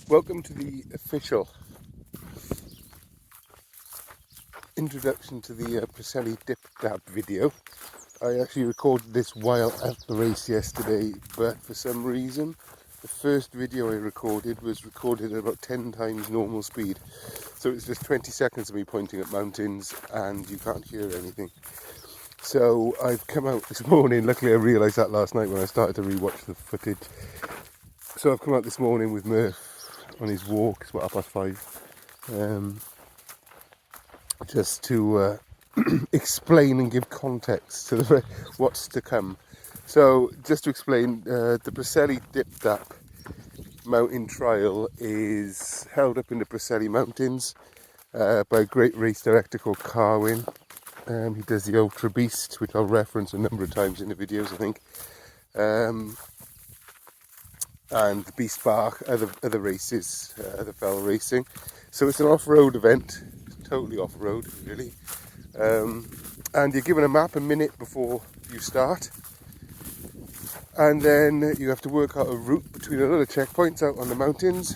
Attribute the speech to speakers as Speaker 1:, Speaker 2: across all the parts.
Speaker 1: Welcome to the official introduction to the Preseli dip dab video. I actually recorded this while at the race yesterday, but for some reason the first video I recorded was recorded at about 10 times normal speed. So it's just 20 seconds of me pointing at mountains and you can't hear anything. So I've come out this morning, luckily I realised that last night when I started to rewatch the footage. So I've come out this morning with Murph on his walk, it's about 5:30, just to explain and give context to what's to come. So just to explain, the Preseli Dip Dap mountain trial is held up in the Preseli mountains by a great race director called Carwin. He does the Ultra Beast, which I'll reference a number of times in the videos, I think. And the Beast Bar, other races, the fell racing. So it's an off-road event, totally off-road really. And you're given a map a minute before you start. And then you have to work out a route between a lot of checkpoints out on the mountains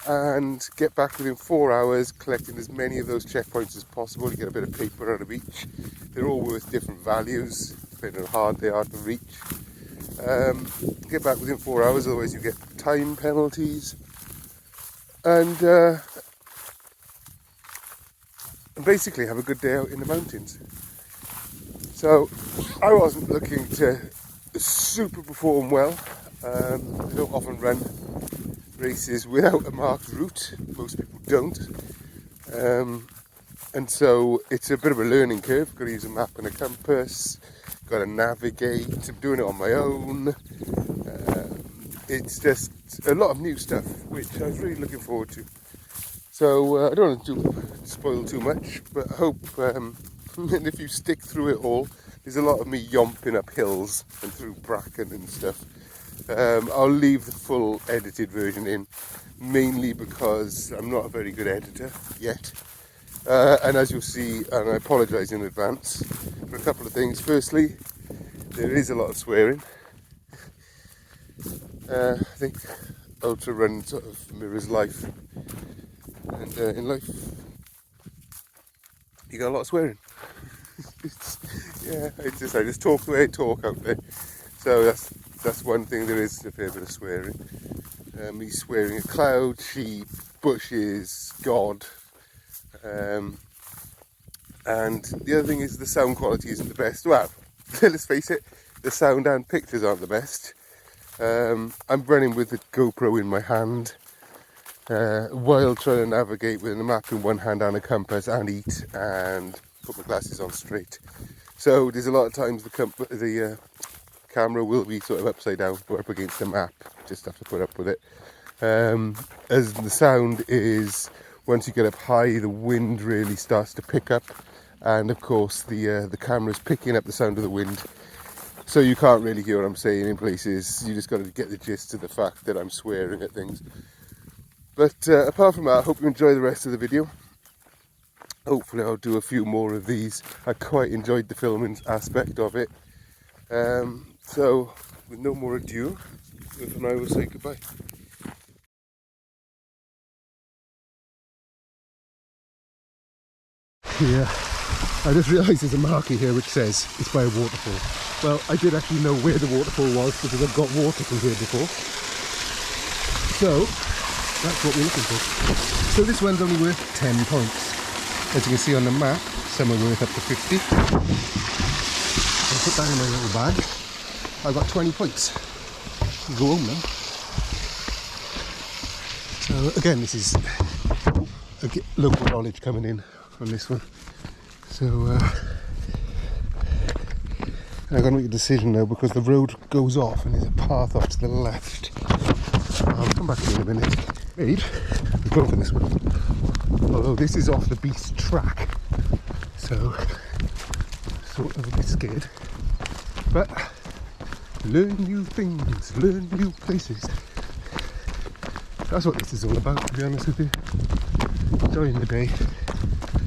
Speaker 1: and get back within 4 hours, collecting as many of those checkpoints as possible. You get a bit of paper out of each. They're all worth different values, depending on how hard they are to reach. Get back within 4 hours, otherwise you get time penalties. And basically have a good day out in the mountains. So I wasn't looking to super perform well. I don't often run races without a marked route. Most people don't. And so it's a bit of a learning curve. Got to use a map and a compass. Got to navigate. I'm doing it on my own. It's just a lot of new stuff, which I was really looking forward to. So I don't want to spoil too much, but I hope if you stick through it all, there's a lot of me yomping up hills and through bracken and stuff. I'll leave the full edited version in, mainly because I'm not a very good editor yet. And as you'll see, and I apologise in advance for a couple of things. Firstly, there is a lot of swearing. I think ultra run sort of mirrors life, and in life you got a lot of swearing. I just talk the way I talk out there. So that's one thing. There is a fair bit of swearing. Me swearing at clouds, sheep, bushes, God. And the other thing is the sound quality isn't the best. Well, let's face it, the sound and pictures aren't the best. I'm running with the GoPro in my hand while trying to navigate with a map in one hand and a compass and eat and put my glasses on straight. So there's a lot of times the camera will be sort of upside down or up against the map. Just have to put up with it. As the sound is, once you get up high, the wind really starts to pick up, and of course the camera's picking up the sound of the wind, so you can't really hear what I'm saying in places. You just got to get the gist of the fact that I'm swearing at things. But apart from that, I hope you enjoy the rest of the video. Hopefully I'll do a few more of these. I quite enjoyed the filming aspect of it. So with no more ado, Murph and I will say goodbye. Yeah, I just realised there's a marker here which says it's by a waterfall. Well, I did actually know where the waterfall was because I've got water from here before. So that's what we're looking for. So this one's only worth 10 points. As you can see on the map, some are worth up to 50. I'll put that in my little bag. I've got 20 points. I'll go home now. So again, this is local knowledge coming in on this one. So I've got to make a decision now because the road goes off and there's a path off to the left. I'll come back to you in a minute. We'll go for this one. Although this is off the beast track, so sort of a bit scared. But learn new things, learn new places. That's what this is all about, to be honest with you. Enjoying the day.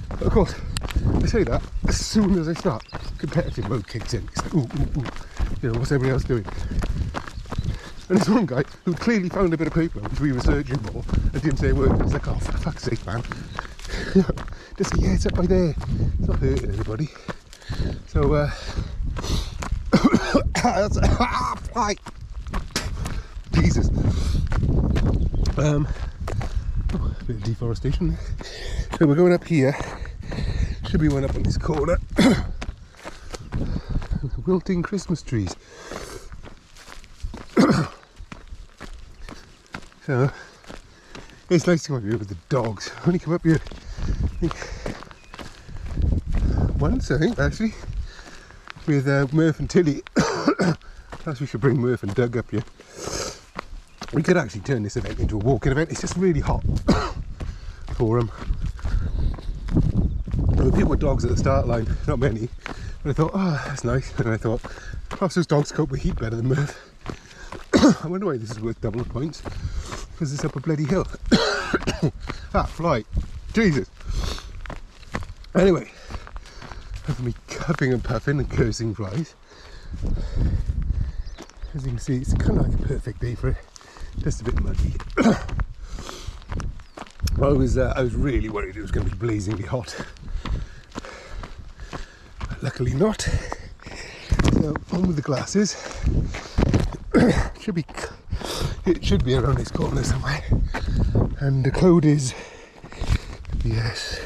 Speaker 1: But of course, I say that as soon as I start, competitive mode kicks in. It's like, ooh, you know, what's everybody else doing? And there's one guy who clearly found a bit of paper which we were searching for and didn't say a word. He's like, oh, for fuck's sake, man. Just say, yeah, it's up by there. It's not hurting anybody. So, right. Jesus. A bit of deforestation there. So we're going up here. Should be one up on this corner. Wilting Christmas trees. So it's nice to come up here with the dogs. I only come up here, I think, once, I think, actually, with Murph and Tilly. Perhaps we should bring Murph and Doug up here. We could actually turn this event into a walking event. It's just really hot for them. There were people with dogs at the start line, not many. But I thought, oh, that's nice. And I thought, perhaps those dogs cope with heat better than Murph. I wonder why this is worth double the points. Because it's up a bloody hill. Ah, fly. Jesus. Anyway, after me cupping and puffing and cursing flies, as you can see, it's kind of like a perfect day for it. Just a bit muggy. I was really worried it was going to be blazingly hot. But luckily not. So on with the glasses. It should be around this corner somewhere. And the code is, yes,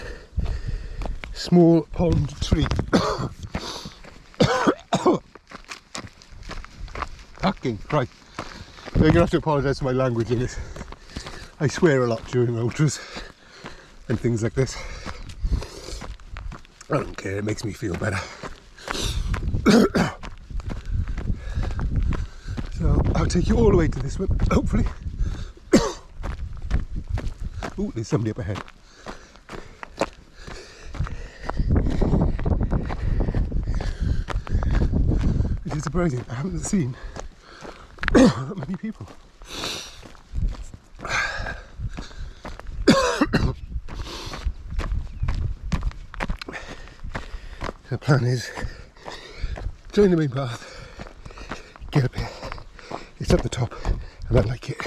Speaker 1: small pond tree. Fucking Christ. You're going to have to apologise for my language in this. I swear a lot during ultras and things like this. I don't care, it makes me feel better. So I'll take you all the way to this one, hopefully. Oh, there's somebody up ahead. Which is surprising, I haven't seen that many people. The plan is join the main path, get up here. It's at the top, and I like it.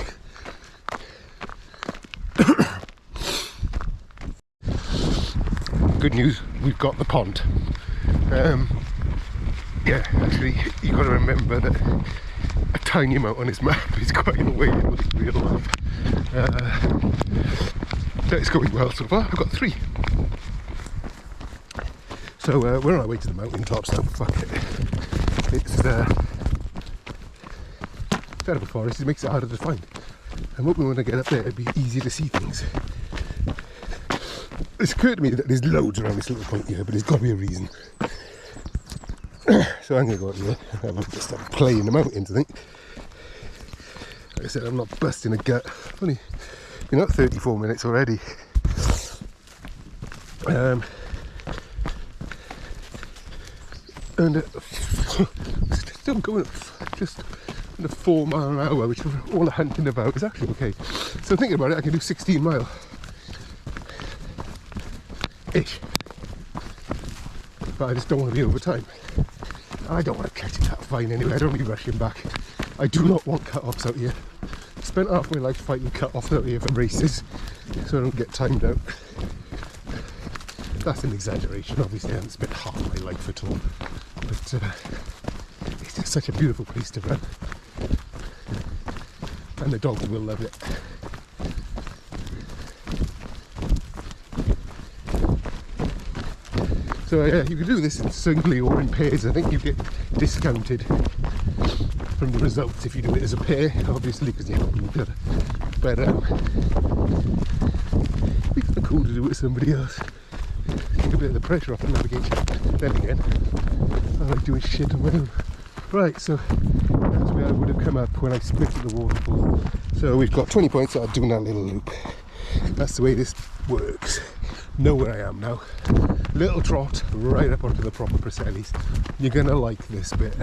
Speaker 1: Good news, we've got the pond. Yeah, actually, you've got to remember that a tiny amount on this map is quite a way in real life. It's going well so far. I've got 3. So we're on our way to the mountain tops now. Fuck it. It's terrible forest. It makes it harder to find. And what we want to get up there, it'd be easier to see things. It's occurred to me that there's loads around this little point here, but there's got to be a reason. So I'm going to go up here and I'm just play in the mountains, I think. Like I said, I'm not busting a gut. Only been up 34 minutes already. And still going just at 4 mile an hour, which all the hunting about is actually okay. So thinking about it, I can do 16 mile ish, but I just don't want to be over time. I don't want to catch it that fine anyway. I don't be rushing back. I do not want cut-offs out here. I spent half my life fighting cut-offs out here for races, so I don't get timed out. That's an exaggeration, obviously. I haven't spent half my life at all, but it's just such a beautiful place to run, and the dogs will love it. So yeah, you can do this in singly or in pairs. I think you get discounted from the results if you do it as a pair, obviously, because you're helping each other. But it'd be kind of cool to do it with somebody else. Take a bit of the pressure off the navigation. Then again, I like doing shit on my own. Right, so that's where I would have come up when I split at the waterfall. So we've got 20 points out of doing that little loop. That's the way this works. Know where I am now. Little trot right up onto the proper Preselis. You're gonna like this bit.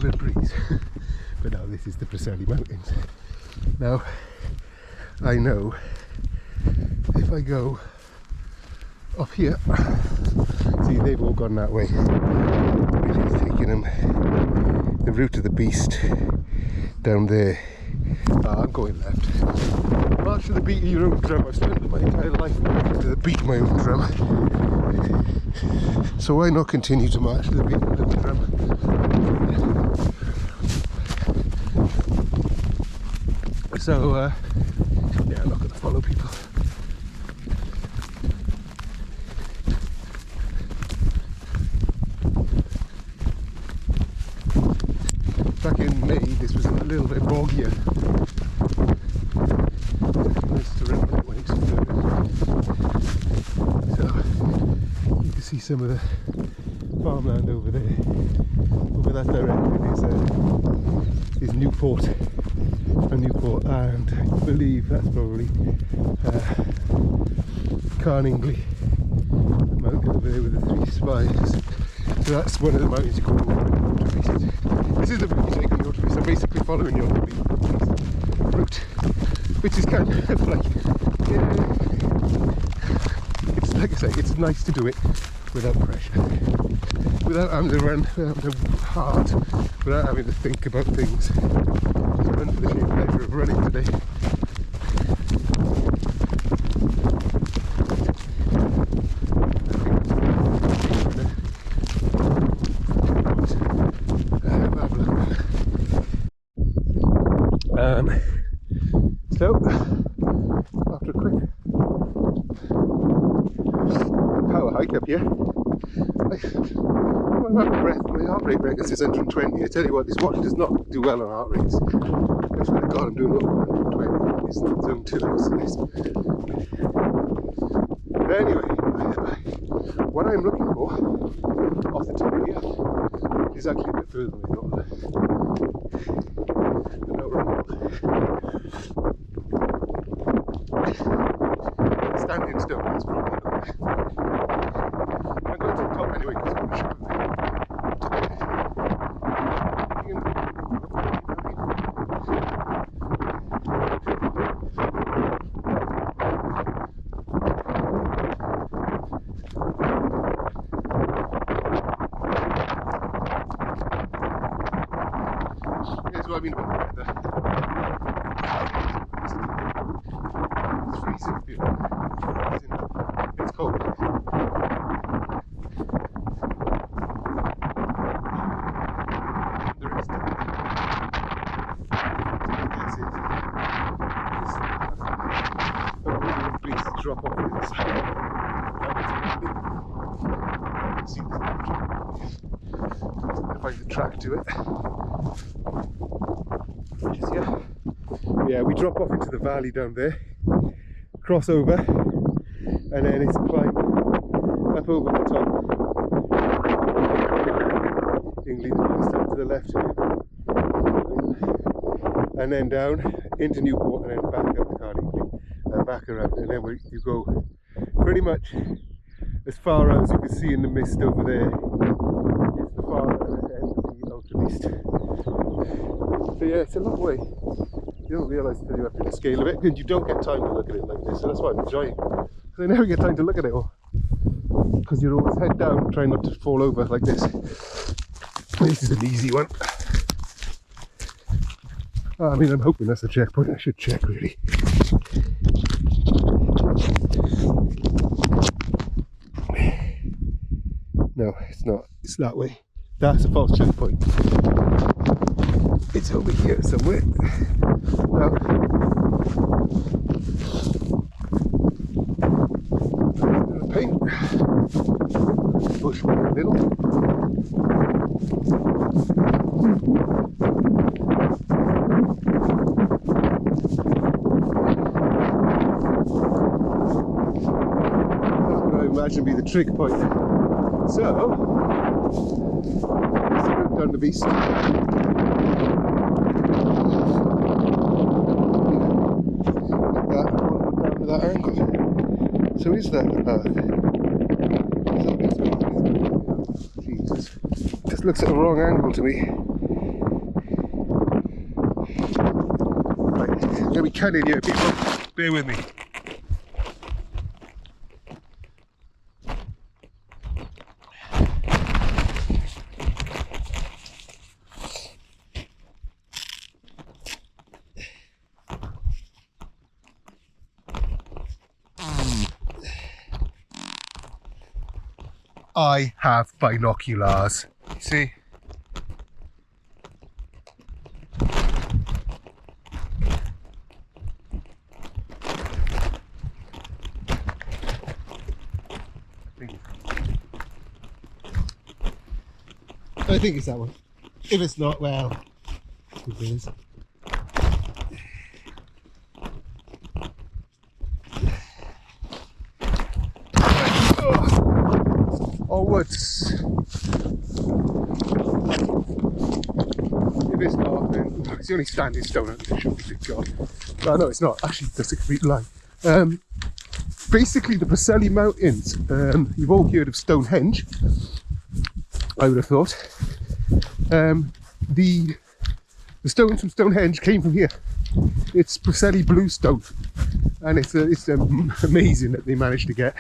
Speaker 1: bit of breeze. But now this is the Preseli Mountains. Now, I know if I go up here, see they've all gone that way, which is taking them the route of the beast down there. I'm going left. March to the beat of your own drum. I've spent my entire life marching to the beat of my own drum. So why not continue to march to the beat of my own drum? So, yeah, I'm not going to follow people. Back in May, this was a little bit boggier. Nice to run it when it's so you can see some of the farmland over there. Over that direction is Newport, and I believe that's probably Carningley, the mountain over there with the 3 spires. So that's one of the mountains you go over on the autopiste. This is the route you take on the autopiste. I'm basically following your route, which is kind of like, it's like I say, it's nice to do it without pressure, without having to run, without having to hard, without having to think about things. Just run for the sheer pleasure of running today. So, after a quick power hike up here, my heart rate record is 120. I tell you what, this watch does not do well on heart rates. I swear to God, I'm doing over 120. It's not zone 2 exercise. But anyway, what I'm looking for off the top here is actually a bit further than I thought. Standing still, that's probably not. I'm going to the top anyway because I'm going to show you. Here's what I mean about the weather. It's freezing here. It's cold. There is please drop off the other side. See this find the track to it. Which is here. Yeah, we drop off into the valley down there, cross over, and then it's a climb up over the top. England down to the left here, and then down into Newport, and then back up to Carningley, back around, and then you go pretty much as far out as you can see in the mist over there. It's the far end of the autopiste. So yeah, it's a long way. You don't realise until you're up to the scale of it, and you don't get time to look at it like this, so that's why I'm enjoying it. Because I never get time to look at it all. Because you're always head down, trying not to fall over like this. This is an easy one. I mean, I'm hoping that's a checkpoint. I should check, really. No, it's not. It's that way. That's a false checkpoint. It's over here somewhere. Now, paint. Bush in the middle. That's what I imagine be the trig point. So, let's go down the beast. That angle. So is that the path? Jesus. This looks at a wrong angle to me. we can in here, people. Bear with me. I have binoculars. See? I think it's that one. If it's not, well, it is. Onwards. If it's not, then it's the only standing stone out there, should be, good God. No, no, it's not. Actually, that's a complete lie. Basically, the Preseli Mountains. You've all heard of Stonehenge, I would have thought. The stones from Stonehenge came from here. It's Preseli bluestone, and it's amazing that they managed to get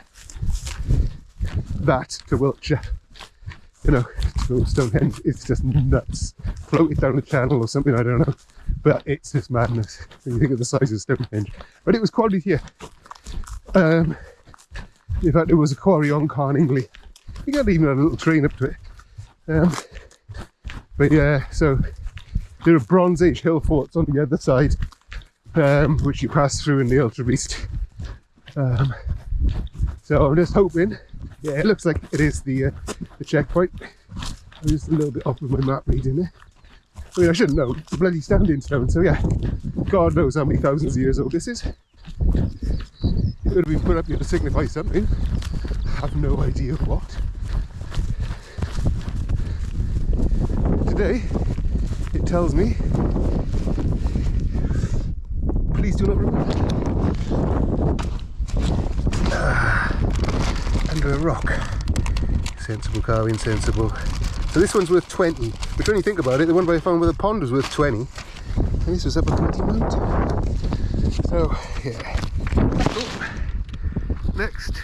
Speaker 1: that to Wiltshire. You know, to Stonehenge, it's just nuts. Floated down the channel or something, I don't know. But it's just madness when you think of the size of Stonehenge. But it was quality here. In fact, there was a quarry on Carningley. You got even a little train up to it. But yeah, so there are Bronze Age hill forts on the other side, which you pass through in the Ultra Beast. So I'm just hoping. Yeah, it looks like it is the checkpoint. I'm just a little bit off with my map reading there. I mean, I shouldn't know. It's a bloody standing stone, so yeah. God knows how many thousands of years old this is. It would have been put up here to signify something. I have no idea what. Today, it tells me, please do not remove. Under a rock. Sensible car, insensible. So this one's worth 20. But when you think about it, the one I found with the pond was worth 20. And this was up a 20 mountain. So, yeah. Oh. Next.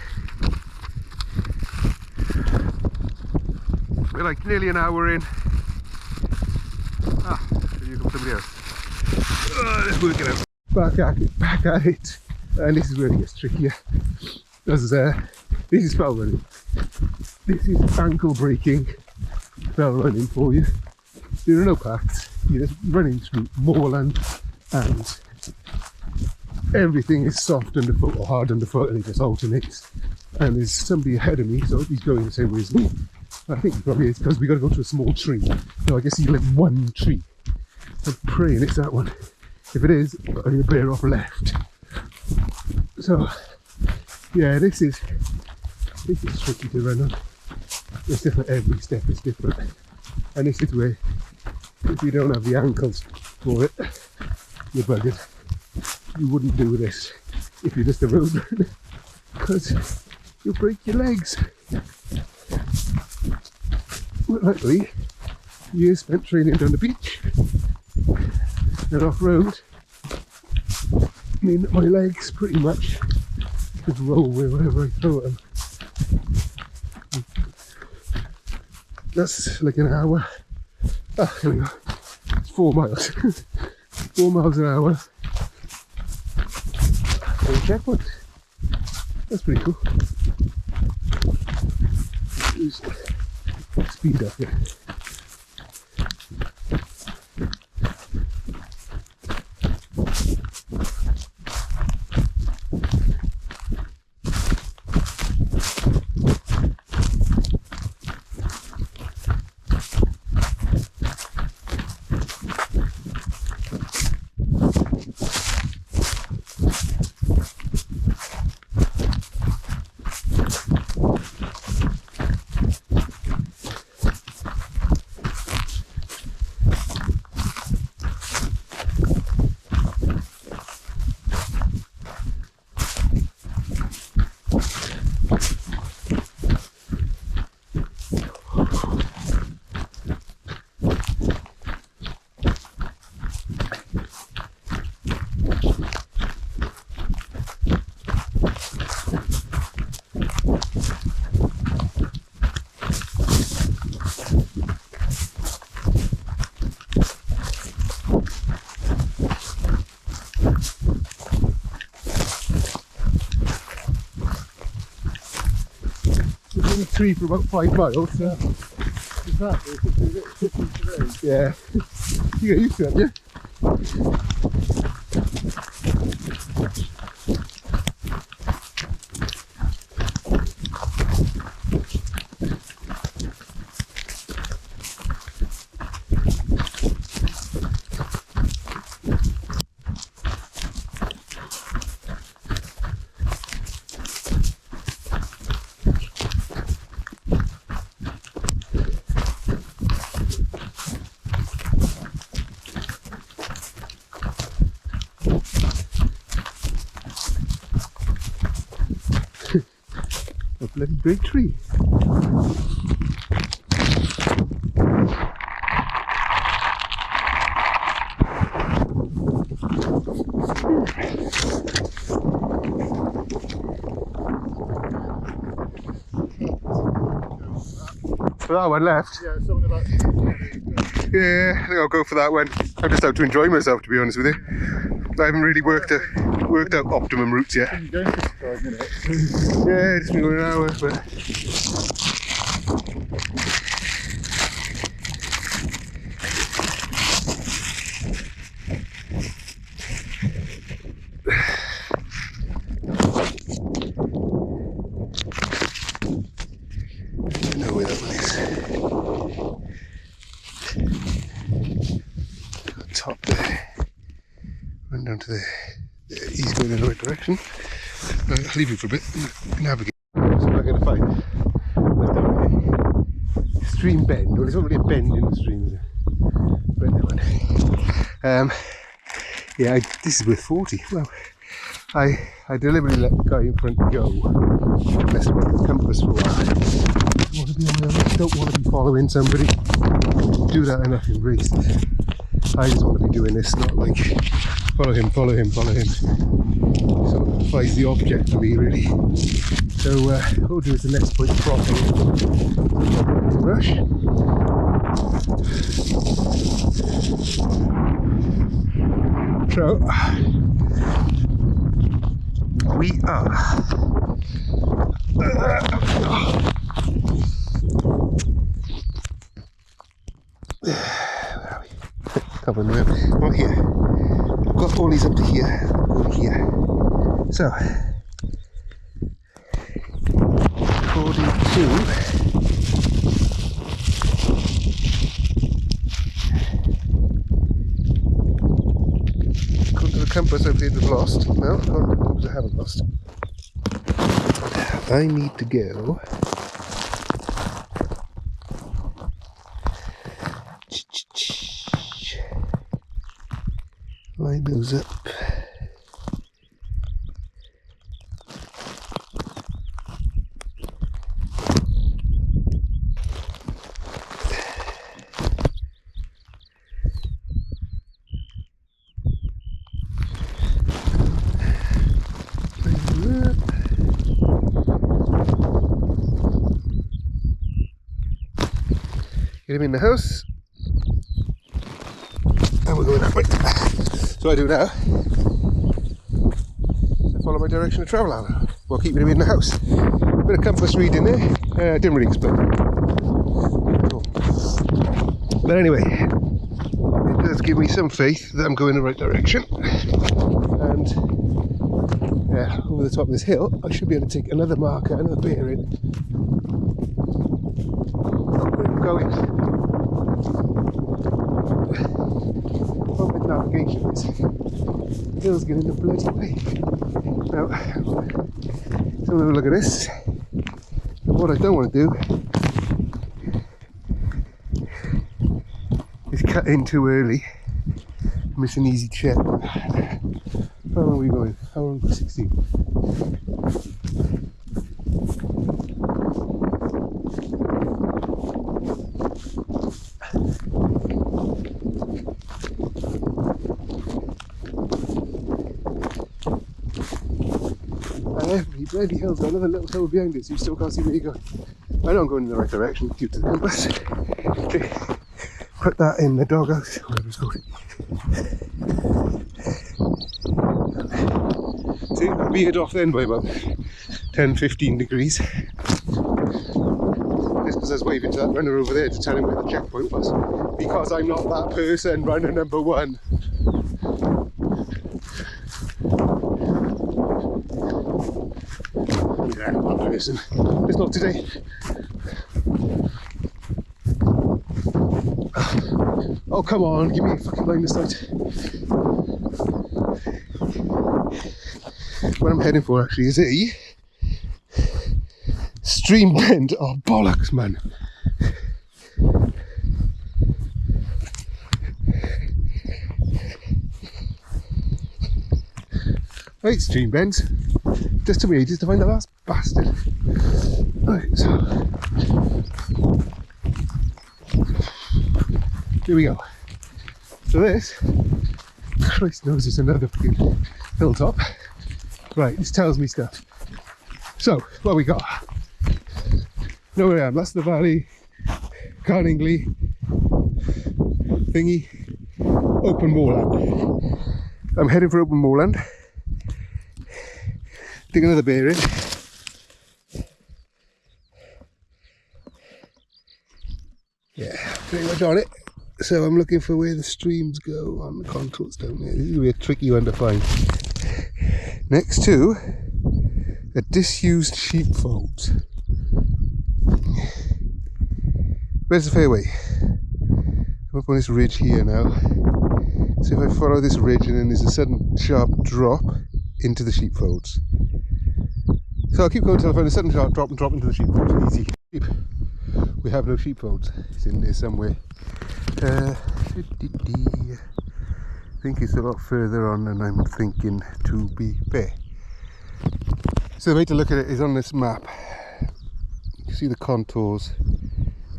Speaker 1: We're like nearly an hour in. Ah, here comes somebody else. Let's work it out. Back at it. And this is where it gets trickier. This is trail running. This is ankle breaking trail running for you. There are no paths. You're just running through moorland and everything is soft underfoot or hard underfoot, and it just alternates. And there's somebody ahead of me, so he's going the same way as me. I think it probably is because we got to go to a small tree. So I guess you live one tree. I'm praying it's that one. If it is, I'm going to bear off left. So yeah, this is tricky to run on. It's different, every step is different. And this is where, if you don't have the ankles for it, you're buggered. You wouldn't do this if you're just a road runner, because you'll break your legs. But luckily, years spent training down the beach and off-road mean that my legs pretty much just roll wherever I throw them. That's like an hour. Ah, here we go. It's 4 miles. 4 miles an hour. Checkpoint. That's pretty cool. Speed up here. tree for about 5 miles. So.
Speaker 2: Exactly, it's a bit today.
Speaker 1: Yeah. You get used to it, yeah? A bloody great tree. For that one left?
Speaker 2: Yeah, something about.
Speaker 1: Yeah, I think I'll go for that one. I'm just out to enjoy myself, to be honest with you. I haven't really worked out optimum routes yet.
Speaker 2: You're going for 5 minutes.
Speaker 1: Yeah, it's been an hour, but I know where that one is. Got top there. Run down to there. He's going in the right direction. I'll leave you for a bit and navigate. So what I'm going to find was down here. Stream bend. Well, it's not really a bend in the stream, is it? Right there one. Yeah, this is worth 40. Well, I deliberately let the guy in front go. Messed around with the compass for a while. I want to be on my own. I don't want to be following somebody. Do that enough in races. I just want to be doing this, not like follow him. Sort of defies the object for me, really. So what we'll do is the next point crossing. Rush. So we are covering the room. Well, here. I've got all these up to here, over here. So, according to the compass, I believe we've lost. No, according to the compass, I haven't lost. I need to go. Line those up. Get him in the house. And we're going that way. So I do now. So follow my direction of travel out while keeping him in the house. A bit of compass reading there. I didn't really explain it. Cool. But anyway, it does give me some faith that I'm going the right direction. And yeah, over the top of this hill, I should be able to take another marker, another bearing. Where I'm going. With navigation is the hills get in the bloody way. Now, so have a look at this. And what I don't want to do is cut in too early, miss an easy check. How long are we going? How long? 16. Every bloody hill's got another little hill behind it, so you still can't see where you're going. I know I'm going in the right direction due to the compass. Put that in the doghouse, whatever it's called. See, I veered off then by about 10-15 degrees. because I was waving to that runner over there to tell him where the checkpoint was. Because I'm not that person, runner number one. Yeah, I'm that person. It's not today. Oh, come on, give me a fucking line of sight. What I'm heading for actually is a stream bend. Oh, bollocks, man. I hate stream bends. Just took me ages to find the last bastard. Right, so here we go. So this, Christ knows, it's another fucking hilltop. Right, this tells me stuff. So, what we got? Know where I am. That's the valley, Carningley, thingy, open moorland. I'm heading for open moorland. Dig another bearing. Yeah, pretty much on it. So I'm looking for where the streams go on the contours down there. This is gonna be a tricky one to find. Next to a disused sheepfold. Where's the fairway? I'm up on this ridge here now. So if I follow this ridge and then there's a sudden sharp drop into the sheepfolds. So I'll keep going until I find a sudden sharp drop and drop into the sheepfolds. Easy. We have no sheepfolds. It's in there somewhere. I think it's a lot further on than I'm thinking, to be fair. So the way to look at it is on this map. You can see the contours.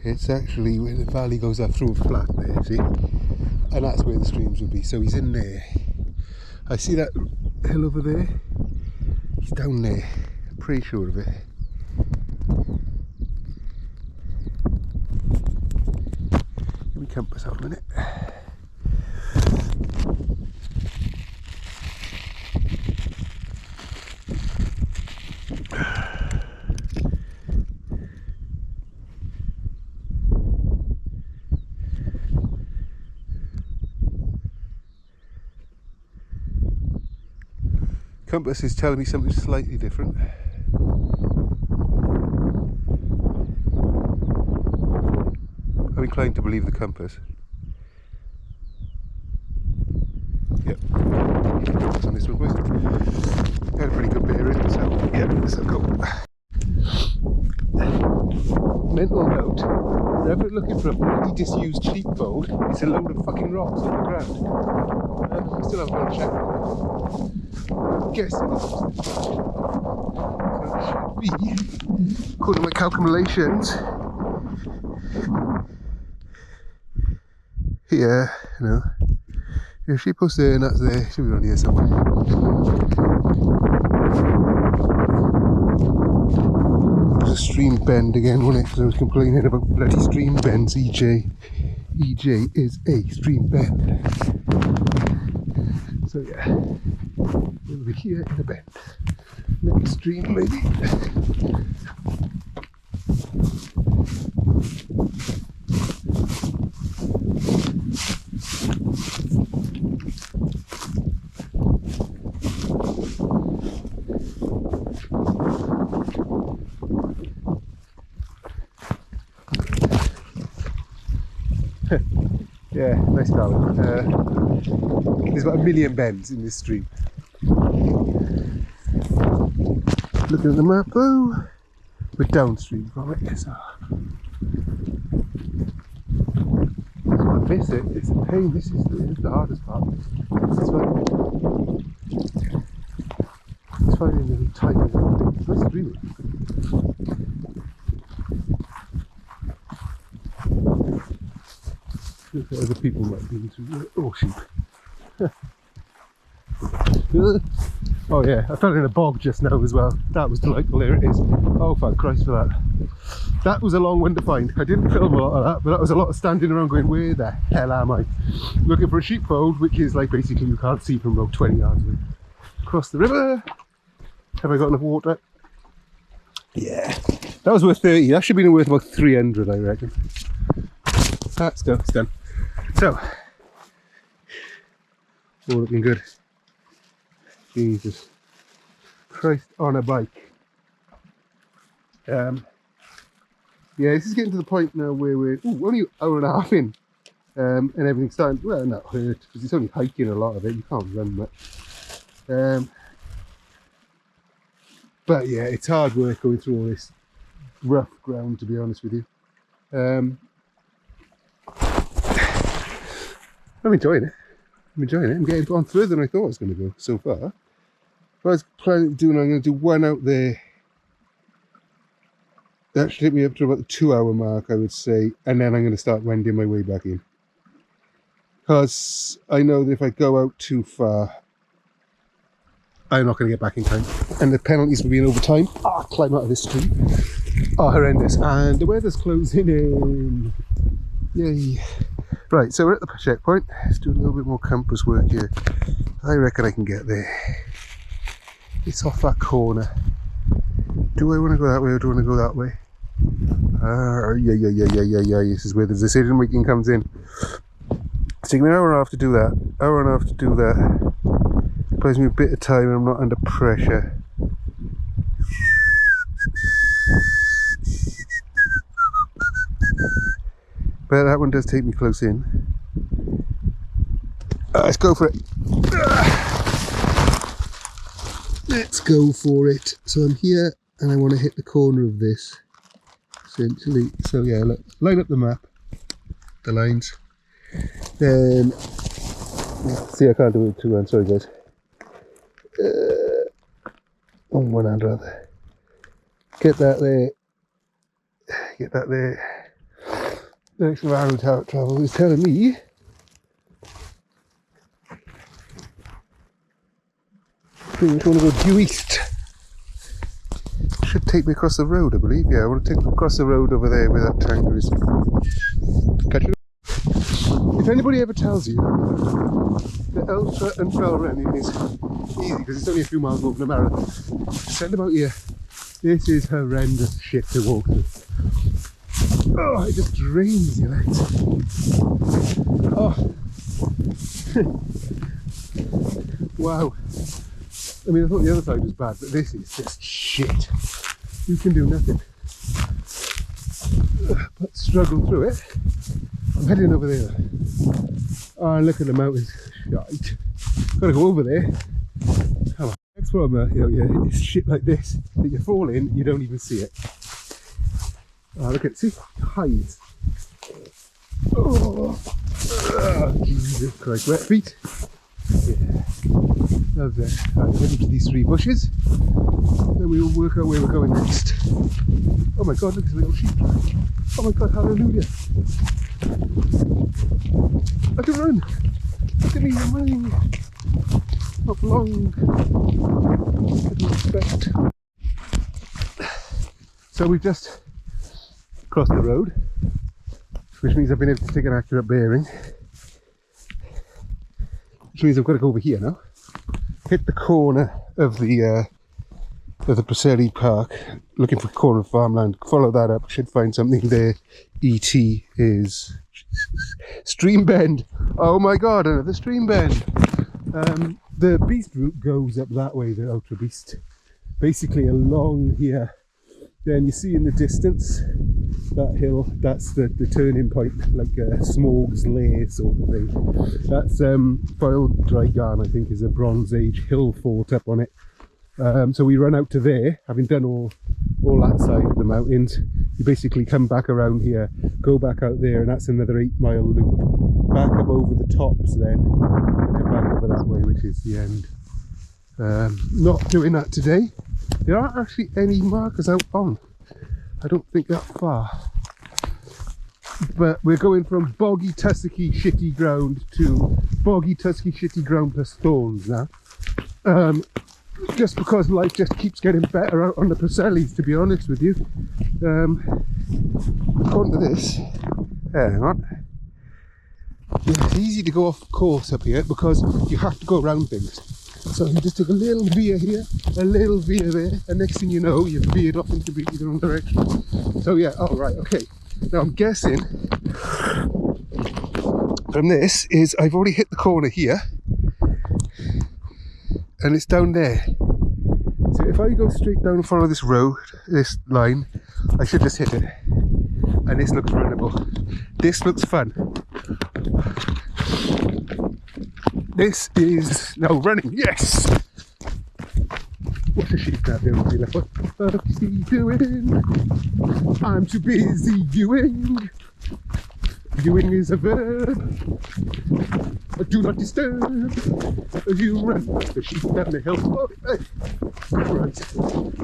Speaker 1: It's actually where the valley goes up through a flat there, see? And that's where the streams would be. So he's in there. I see that hill over there. He's down there. I'm pretty sure of it. Give me compass out a minute. Compass is telling me something slightly different. I'm inclined to believe the compass. Yep. Compass on this one, boys. Got a pretty good bearing, so yeah, let's go. Mental note. Whenever looking for a bloody disused sheepfold, it's a load of fucking rocks on the ground. I still haven't got a check. I'm guessing it's so it should be, according to my calculations, here, no. If she posts there and that's there, should be around here somewhere. There's a stream bend again, wasn't it? Because I was complaining about bloody stream bends, EJ. EJ is a stream bend. So yeah, we'll be here in a bend. Next stream maybe. Yeah, nice colour. There's about 1 million bends in this stream. Looking at the map though, we're downstream from it, so I miss it. It's a pain. This is the hardest part. It's finding the tiny little things. Nice stream. Looks like other people might be into. Oh, sheep. Oh yeah, I fell in a bog just now as well. That was delightful. There it is. Oh, thank Christ for that. That was a long one to find. I didn't film a lot of that, but that was a lot of standing around going, where the hell am I? Looking for a sheepfold, which is like basically you can't see from about 20 yards away. Across the river. Have I got enough water? Yeah. That was worth 30. That should have been worth about 300, I reckon. That's done. It's done. So, all looking good. Jesus Christ on a bike. Yeah, this is getting to the point now where we're only an hour and a half in, and everything's starting. Well, not hurt because it's only hiking a lot of it. You can't run much. But yeah, it's hard work going through all this rough ground, to be honest with you. I'm enjoying it. I'm getting on further than I thought I was going to go so far. What I was planning on doing, I'm going to do one out there. That should take me up to about the 2 hour mark, I would say, and then I'm going to start wending my way back in. Because I know that if I go out too far, I'm not going to get back in time. And the penalties for being over time, climb out of this tree, are horrendous. And the weather's closing in. Yay. Right, so we're at the checkpoint. Let's do a little bit more compass work here. I reckon I can get there. It's off that corner. Do I want to go that way or do I want to go that way? Yeah. This is where the decision making comes in. It's taking me an hour and a half to do that. It buys me a bit of time and I'm not under pressure. But that one does take me close in. Let's go for it. Let's go for it. So I'm here and I want to hit the corner of this, essentially. So yeah, look, line up the map, the lines. Then, see, I can't do it with 2 hands, sorry guys. On one hand rather. Get that there. The next round travel is telling me I think I want to go due east. Should take me across the road, I believe. Yeah, I want to take me across the road over there where that tanker is. Catch it. If anybody ever tells you that ultra and trail running is easy because it's only a few miles over a marathon, send them out here. This is horrendous shit to walk through. Oh, it just drains your legs. Oh. Wow. I mean, I thought the other side was bad, but this is just shit. You can do nothing but struggle through it. I'm heading over there. Oh, look at the mountains. Shite. Gotta go over there. Come on. Next problem out here is shit like this that you fall in, you don't even see it. Oh, look at it. See? Hides. Oh, Jesus Christ. Wet feet. Yeah. Love that. Right, heading to these 3 bushes. Then we will work out where we're going next. Oh my god, look at the little sheep track. Oh my god, hallelujah. I can run. Look at me, I'm running. Not long. Didn't expect. So we've just crossed the road, which means I've been able to take an accurate bearing. Which means I've got to go over here now. Hit the corner of the Preseli Park, looking for a corner of farmland. Follow that up, should find something there. ET is stream bend. Oh my god, another stream bend. The beast route goes up that way, the ultra beast, basically along here. Then you see in the distance that hill, that's the turning point, like Smog's Lair sort of thing. That's Foiled Dry Garn, I think, is a Bronze Age hill fort up on it. So we run out to there, having done all that side of the mountains. You basically come back around here, go back out there, and that's another 8-mile loop. Back up over the tops then, and then back over that way, which is the end. Not doing that today. There aren't actually any markers out on. I don't think that far. But we're going from boggy, tussocky, shitty ground to boggy, tussocky, shitty ground plus thorns now. Just because life just keeps getting better out on the Preselis, to be honest with you. According to this, hang on. Yeah, it's easy to go off course up here because you have to go around things. So you just took a little veer here, a little veer there, and next thing you know, you've veered off into completely the wrong direction. So yeah, oh right, okay. Now I'm guessing from this is I've already hit the corner here, and it's down there. So if I go straight down and follow this road, this line, I should just hit it. And this looks runnable. This looks fun. This is now running, yes! What a sheep that there would be left. What is he doing? I'm too busy viewing. Viewing is a verb. Do not disturb as you run the sheep down the hill. Oh, hey. Right,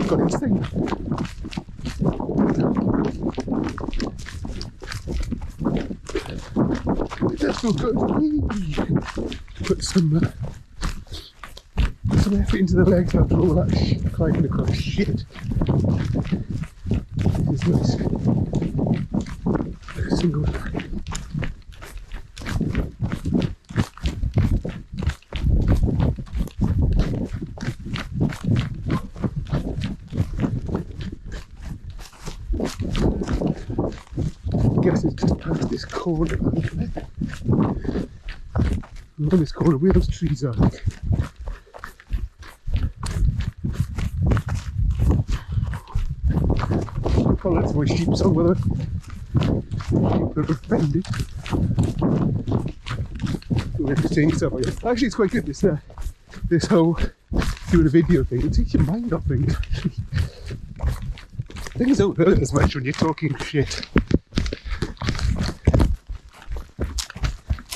Speaker 1: got his thing. That's so good. Put some effort into the legs after all that climbing across shit. This is nice. Single. I guess it's just past this corner. On this corner, where those trees are. Oh, that's my sheep somewhere. Sheep that are offended. We have to change stuff. Actually, it's quite good. This whole doing a video thing. It takes your mind off things. Things don't hurt as much when you're talking shit.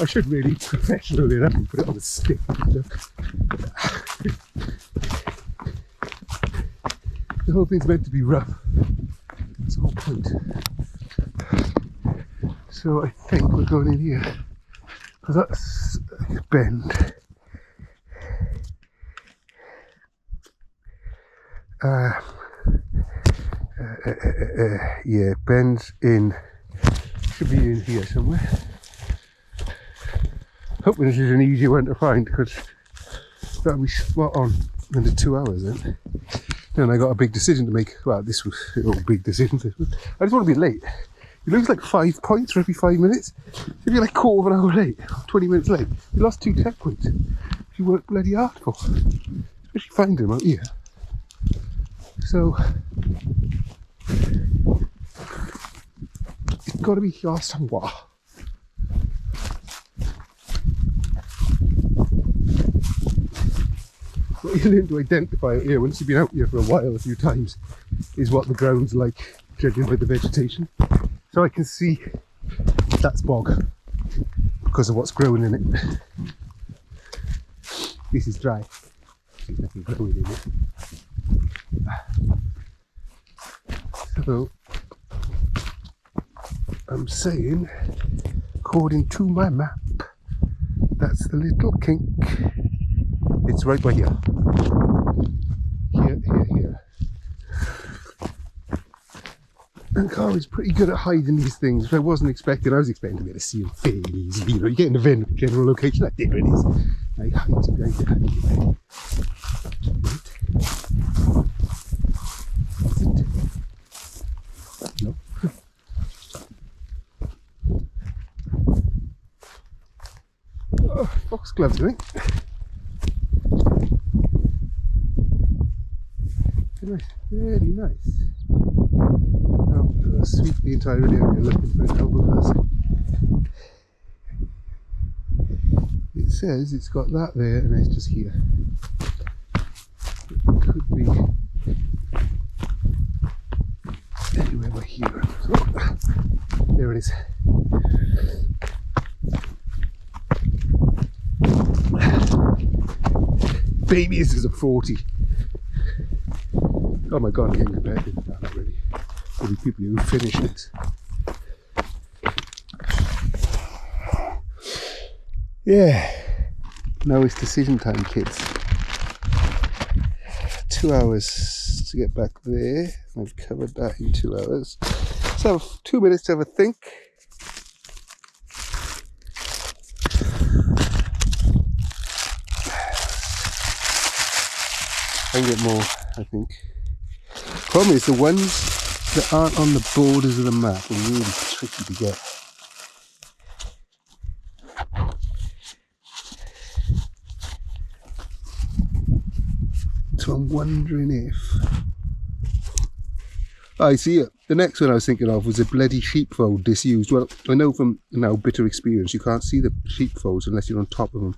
Speaker 1: I should really professionally enough and put it on the stick. The whole thing's meant to be rough. That's the whole point. So I think we're going in here. Because that's a bend. Yeah, bends in. Should be in here somewhere. Hoping this is an easy one to find because that'll be spot on under 2 hours then. Then I got a big decision to make. Well, this was a big decision. I just want to be late. You lose like 5 points for every 5 minutes. If you're like quarter of an hour late, 20 minutes late, you lost 2 tech points. You worked bloody hard for. Especially finding them out here. So it's got to be here somewhere. What you learn to identify out here, once you've been out here for a while, a few times, is what the ground's like, judging by the vegetation. So I can see that's bog because of what's growing in it. This is dry. There's nothing growing in it. So I'm saying, according to my map, that's the little kink. It's right by here. Here. And Carly's pretty good at hiding these things, which I wasn't expecting. I was expecting to be able to see them fairly easily. You know, you get in the general location, like there it is. I hide some guys behind you. No. Oh, foxgloves, I think. Nice, very nice. I'll sweep the entire area looking for a couple of us. It says it's got that there and it's just here. It could be anywhere but here. So, there it is. Baby, this is a 40. Oh my god, I'm getting competitive. No, not really. There'll be people who finish this. Yeah. Now it's decision time, kids. 2 hours to get back there. I've covered that in 2 hours. So 2 minutes to have a think. I can get more, I think. Problem is the ones that aren't on the borders of the map are really tricky to get. So I'm wondering if... I see it. The next one I was thinking of was a bloody sheepfold disused. Well, I know from now bitter experience you can't see the sheepfolds unless you're on top of them.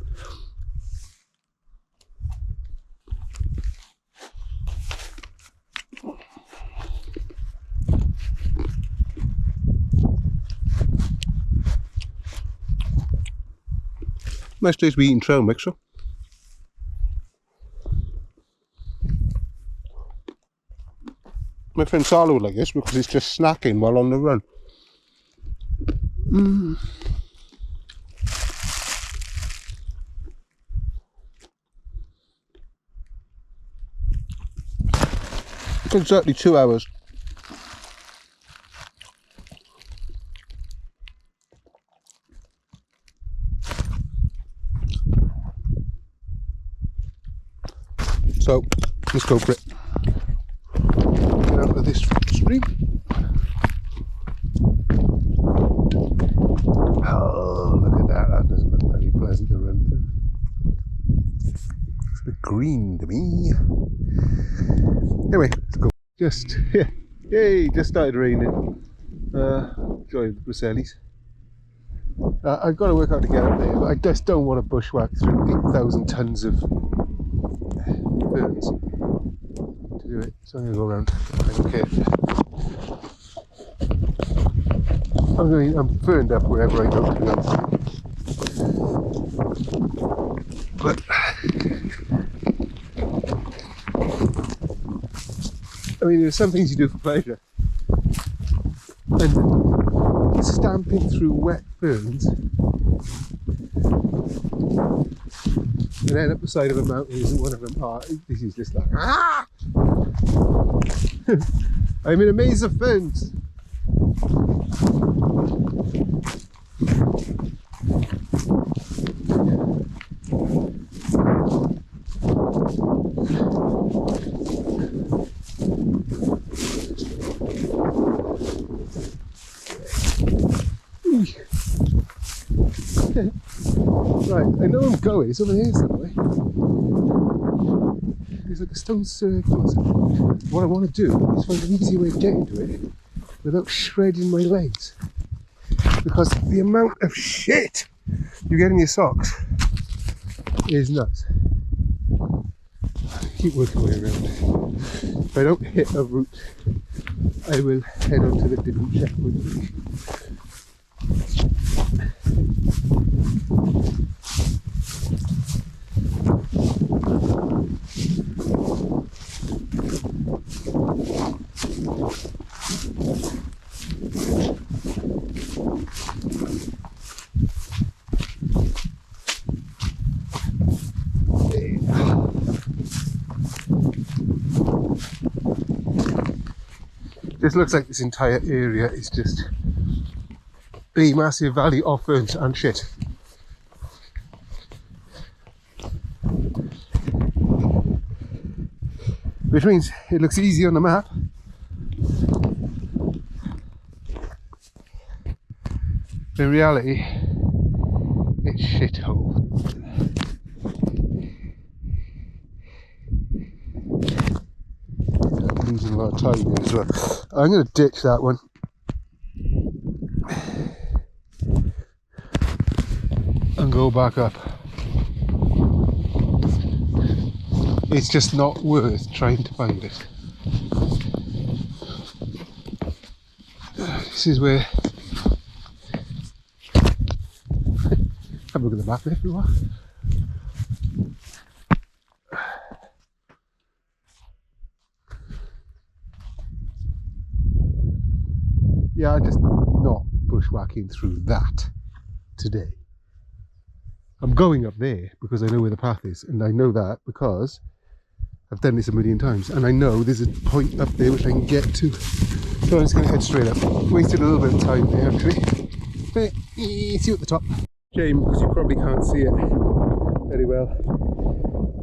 Speaker 1: Nice place to be eating trail mixer. My friend Salo would like this because it's just snacking while on the run. Exactly 2 hours. So, let's go for it. Get out of this stream. Oh, look at that. That doesn't look very pleasant to run through. It's a bit green to me. Anyway, let's go. Just, yeah, yay, just started raining. Enjoy the Preselis. I've got to work out to get up there, but I just don't want to bushwhack through 8,000 tons of ferns to do it. So I'm going to go around. Okay. I'm ferned up wherever I go to go. But I mean, there's some things you do for pleasure, and stamping through wet ferns and then up the side of a mountain isn't one of them. Oh, this is just like, ah! I'm in a maze of ferns. Right, I know I'm going. It's over here somewhere. There's like a stone circle. What I want to do is find an easy way of getting to it without shredding my legs. Because the amount of shit you get in your socks is nuts. Keep working my way around. If I don't hit a route, I will head on to the different checkpoint. This looks like this entire area is just a massive valley of ferns and shit. Which means it looks easy on the map. In reality, it's shithole. I'm losing a lot of time here as well. I'm going to ditch that one. And go back up. It's just not worth trying to find it. This is where... Have a look at the map there if you want. Yeah, I'm just not bushwhacking through that today. I'm going up there because I know where the path is, and I know that because I've done this a million times, and I know there's a point up there which I can get to. So I'm just going to head straight up. Wasted a little bit of time there actually. But see you at the top. Shame because you probably can't see it very well.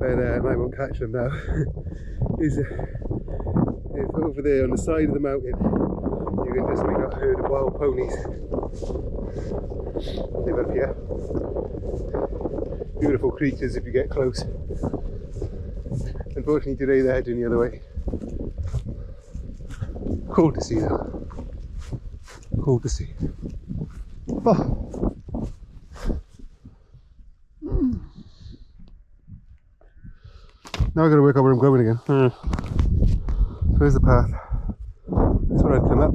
Speaker 1: but I won't catch them now, is if over there on the side of the mountain you can just make out a herd of wild ponies. Live up here. Beautiful creatures if you get close. Unfortunately today they're heading the other way. Cool to see though. Cool to see. Oh. Now I gotta work out where I'm going again. Where's the path? That's where I'd come up.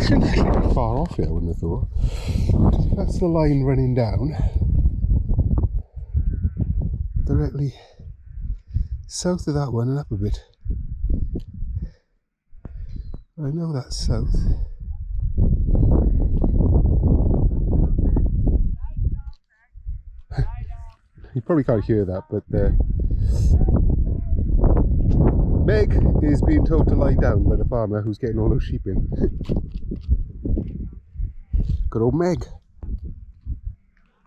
Speaker 1: Shouldn't be far off here, I wouldn't have thought. That's the line running down. Directly south of that one and up a bit. I know that's south. You probably can't hear that, but Meg is being told to lie down by the farmer who's getting all those sheep in. Good old Meg.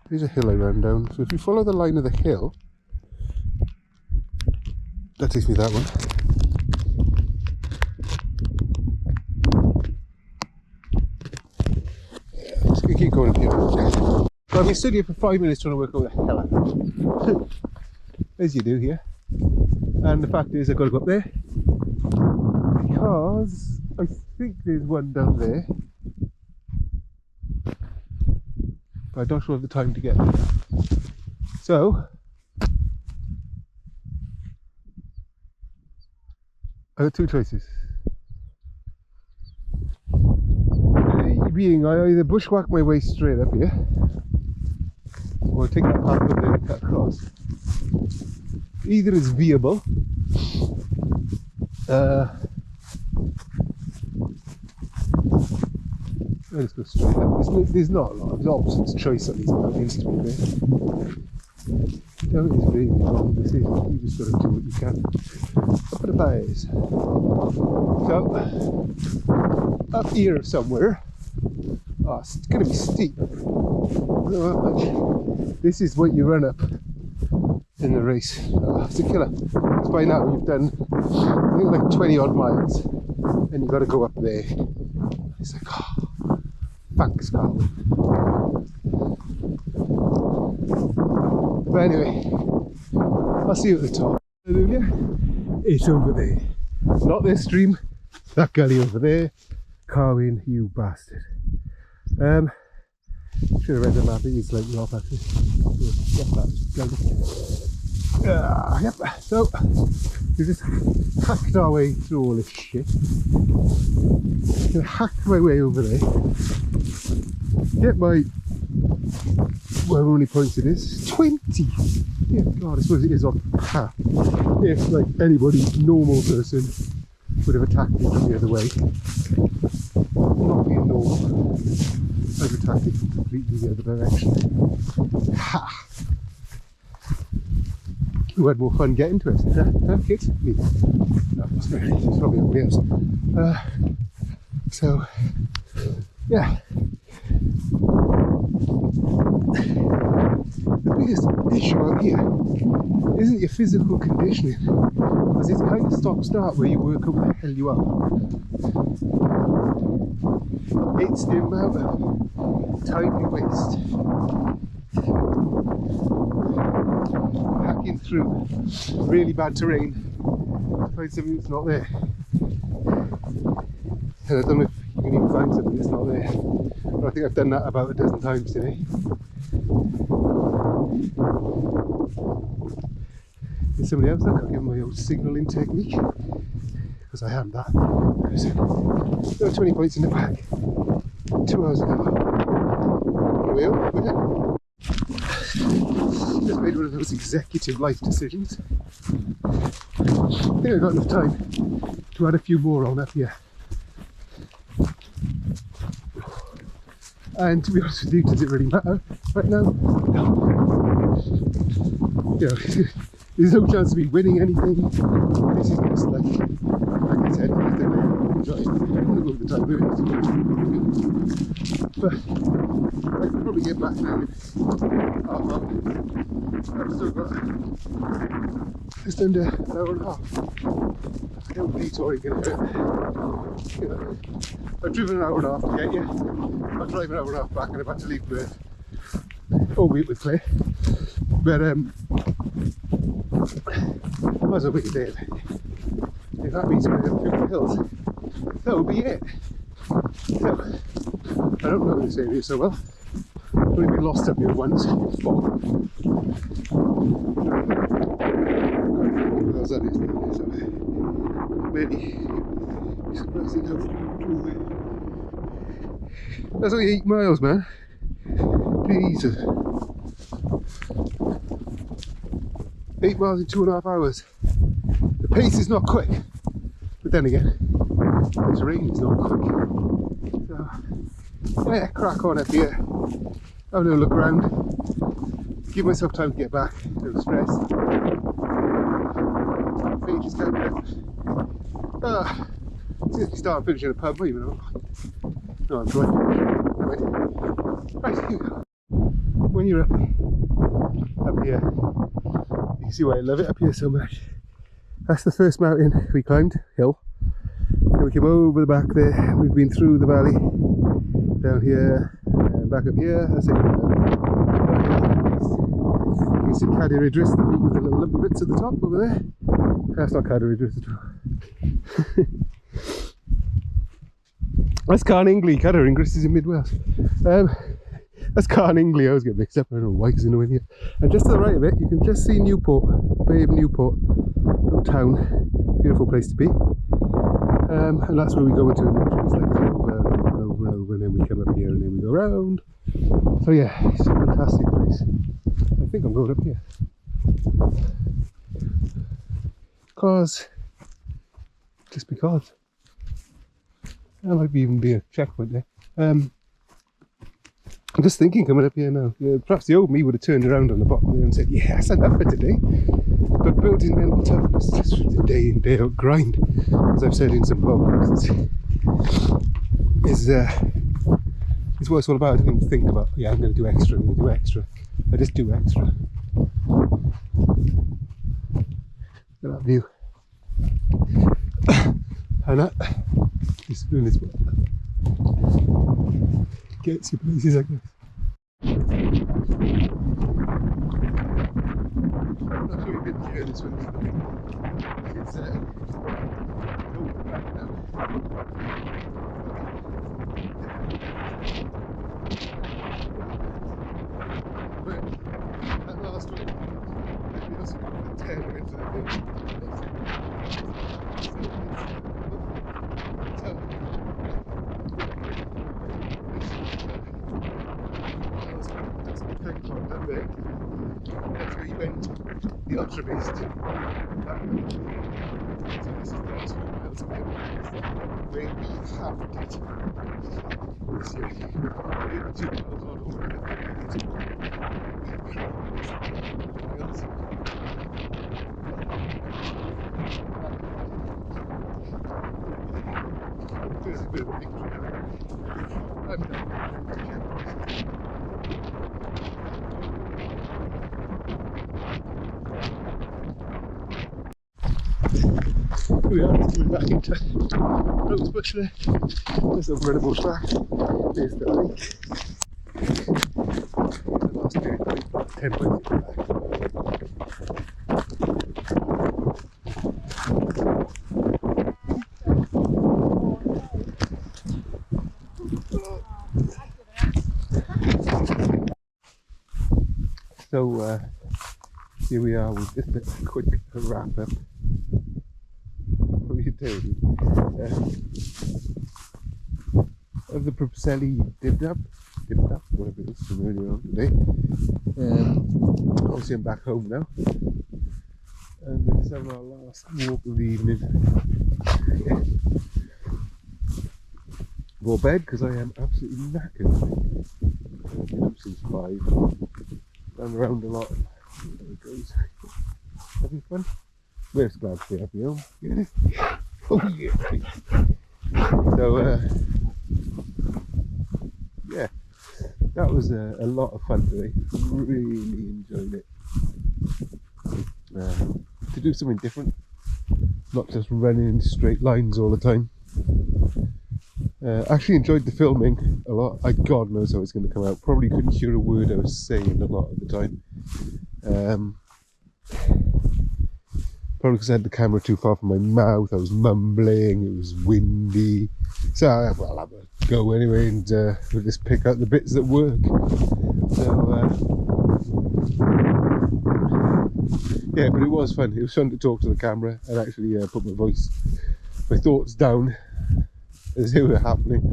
Speaker 1: There's a hill I ran down, so if you follow the line of the hill, that takes me that one. I'm just going to keep going up here. I've been stood here for 5 minutes trying to work out what the hell I'm doing. As you do here. And the fact is I've got to go up there because I think there's one down there, but I'm not sure of the time to get there. So I got two choices. Being I either bushwhack my way straight up here, or take that path up there and cut across. Either is viable. Let's go straight up. There's not a lot of options choice on these mountains, to be fair. Don't is really wrong decision. You just got to do what you can. Up at the base. So up here somewhere. Oh, it's going to be steep. I don't know how much. This is what you run up in the race. Oh, it's a killer. Because by now you've done, I think, like 20 odd miles, and you've got to go up there. It's like, oh, thanks, Carl. But anyway, I'll see you at the top. Hallelujah. It's over there. Not this stream, that gully over there. Carwin, you bastard. Should have read the map, it is slightly off actually. Yep, so we just hacked our way through all this shit. I hacked my way over there. Get my, whatever many points it is, 20! Yeah, God, I suppose it is off half. If like anybody, normal person, would have attacked me from the other way. Not being normal, I've attacked it from completely the other direction. Ha! Who had more fun getting to it? Huh, kids? Me. No, it's not really, it's probably everybody else. So, yeah. The biggest issue out here isn't your physical conditioning, because it's kind of stop-start where you work out where the hell you are. It's the amount of time you waste hacking through really bad terrain to find something that's not there. And I don't know if you can even find something that's not there, but I think I've done that about a dozen times today. Is somebody else that could give my old signalling technique? Because I am that. There are 20 points in the bag. 2 hours ago. On the wheel, with it. Just made one of those executive life decisions. I think I've got enough time to add a few more on up here. And to be honest with you, does it really matter right now? No. You know, there's no chance of me winning anything. This is just like I said, enjoy it. I'm going to go with the time. but I can probably get back now in half an hour. I've still got just under an hour and a half. I don't detouring going to hurt. You know, I've driven an hour and a half to get here. I'll drive an hour and a half back and I've had to leave Murph. Albeit with Claire. But might as well be there. If that means going up through the hills, that will be it. So, I don't know this area so well. I've only been lost up here once before. How's that is now? So, maybe surprising how that's only 8 miles, man. Jesus. 8 miles in 2.5 hours. The pace is not quick, but then again, the terrain is not quick. So, yeah, crack on up here. Have a little look around. Give myself time to get back. No stress. Pages counting up. Seriously, start finishing a pub, even though. No, I'm driving. Right, here we go. When you're up here, you can see why I love it up here so much. That's the first mountain we climbed, hill. And we came over the back there. We've been through the valley, down here, and back up here. That's it. You can see Cadair Idris, the peak with the little lumpy bits at the top over there. That's not Cadair Idris at all. That's Carningley. Cadair Idris is in mid Wales. That's Carningley. I always get mixed up. I don't know why, because I know in here. And just to the right of it, you can just see Newport, Bay of Newport, town. Beautiful place to be. And that's where we go into the trees, like over and over and over, and then we come up here and then we go round. So yeah, it's a fantastic place. I think I'm going up here. Just because. There might even be a checkpoint there. I'm just thinking coming up here now. Yeah, perhaps the old me would have turned around on the bottom there and said, yeah, that's enough for today. But building mental toughness just for the day in, day out grind, as I've said in some podcasts, is what it's all about. I don't even think about, yeah, I'm going to do extra, I'm going to do extra. I just do extra. Look at that view. And that discipline is what gets you places, I guess. I'm not sure you can hear this one. It's going back now. But that last one, maybe also got 10 minutes of the thing. That's where you went the ultra beast. So this is the last few miles of it, where we have it. So we're 2 miles on over there's a bit of a picture. I'm done. Here we are, coming back into Rosebush there. There's a incredible track. There's the lake. The last period, 10 points back. So here we are with just a quick wrap up. What are you doing? Of the Preseli dipped up, whatever it is from earlier on today. Obviously I'm back home now. And we're just having our last walk of the evening. Go to bed because I am absolutely knackered. I've been up since 5. Run around a lot. There it goes. Having fun? We're just glad to be happy home. Yeah. Oh yeah. So yeah, that was a lot of fun today. Really enjoyed it. To do something different, not just running in straight lines all the time. Actually enjoyed the filming a lot. God knows how it's going to come out. Probably couldn't hear a word I was saying a lot of the time. Probably because I had the camera too far from my mouth. I was mumbling. It was windy. So I'll have a go anyway, and we'll just pick out the bits that work. So yeah, but it was fun. It was fun to talk to the camera and actually put my thoughts down as they were happening.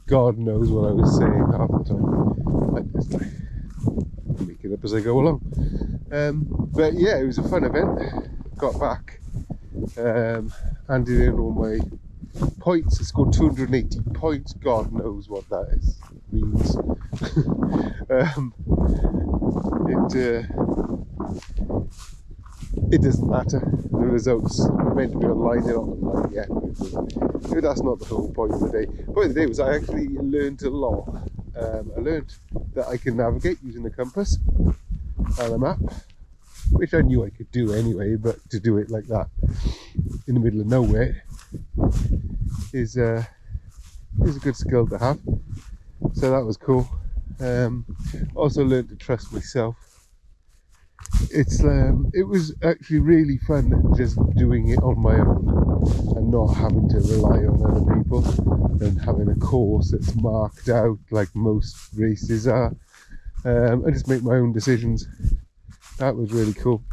Speaker 1: God knows what I was saying half the time. I just make it up as I go along. But yeah, it was a fun event. Got back, handed in all my points. I scored 280 points. God knows what that means. It doesn't matter. The results are meant to be online. They're not online yet. But that's not the whole point of the day. The point of the day was I actually learned a lot. I learned that I can navigate using a compass and a map, which I knew I could do anyway, but to do it like that in the middle of nowhere is a good skill to have. So that was cool. Also learned to trust myself. It was actually really fun just doing it on my own and not having to rely on other people and having a course that's marked out like most races are. I just make my own decisions. That was really cool.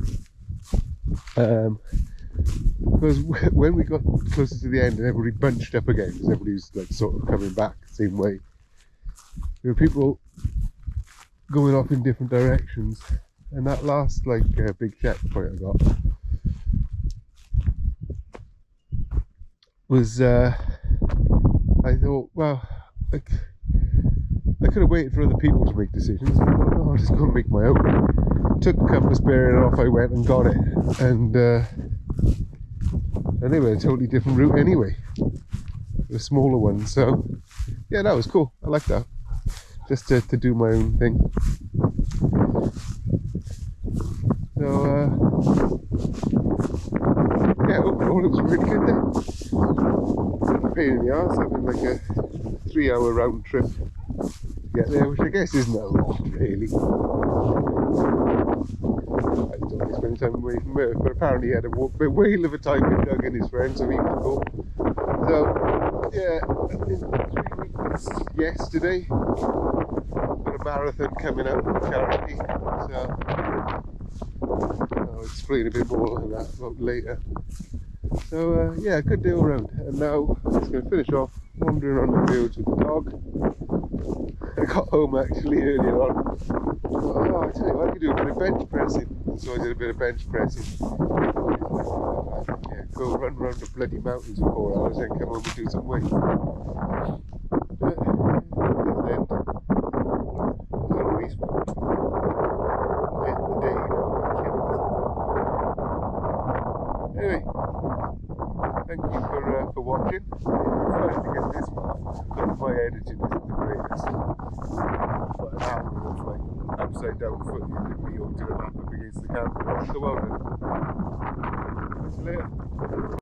Speaker 1: Because when we got closer to the end and everybody bunched up again, because everybody's like sort of coming back the same way, there were people going off in different directions, and that last like big checkpoint I got was I thought, well, like, I could have waited for other people to make decisions. I thought, no, I'm just going to make my own. Took a compass bearing and off I went and got it, and they were a totally different route anyway, a smaller one. So yeah, that was cool. I like that, just to do my own thing. So yeah, overall it was a really good day. Pain in the arse having like a 3-hour round trip to get there, which I guess isn't a lot really. I don't want to spend time away from Murph, but apparently he had a whale of a time with Doug and his friends, so he was cool. So yeah, 3 weeks yesterday, got a marathon coming up from charity, so I'll explain a bit more on that about later. So yeah, good day all round, and now I'm just going to finish off wandering around the fields with the dog. I got home actually earlier on. Oh, I tell you what, I could do a bit of bench pressing, so I did a bit of bench pressing. Yeah, go run around the bloody mountains for 4 hours, then come home and do some weights. Then at least end the day, you know, by killing something. Anyway, thank you for watching. If you managed to get this far, but my editing isn't the greatest. But an hour of like upside down footage of me holding a map up against the camera. So well done. See you later.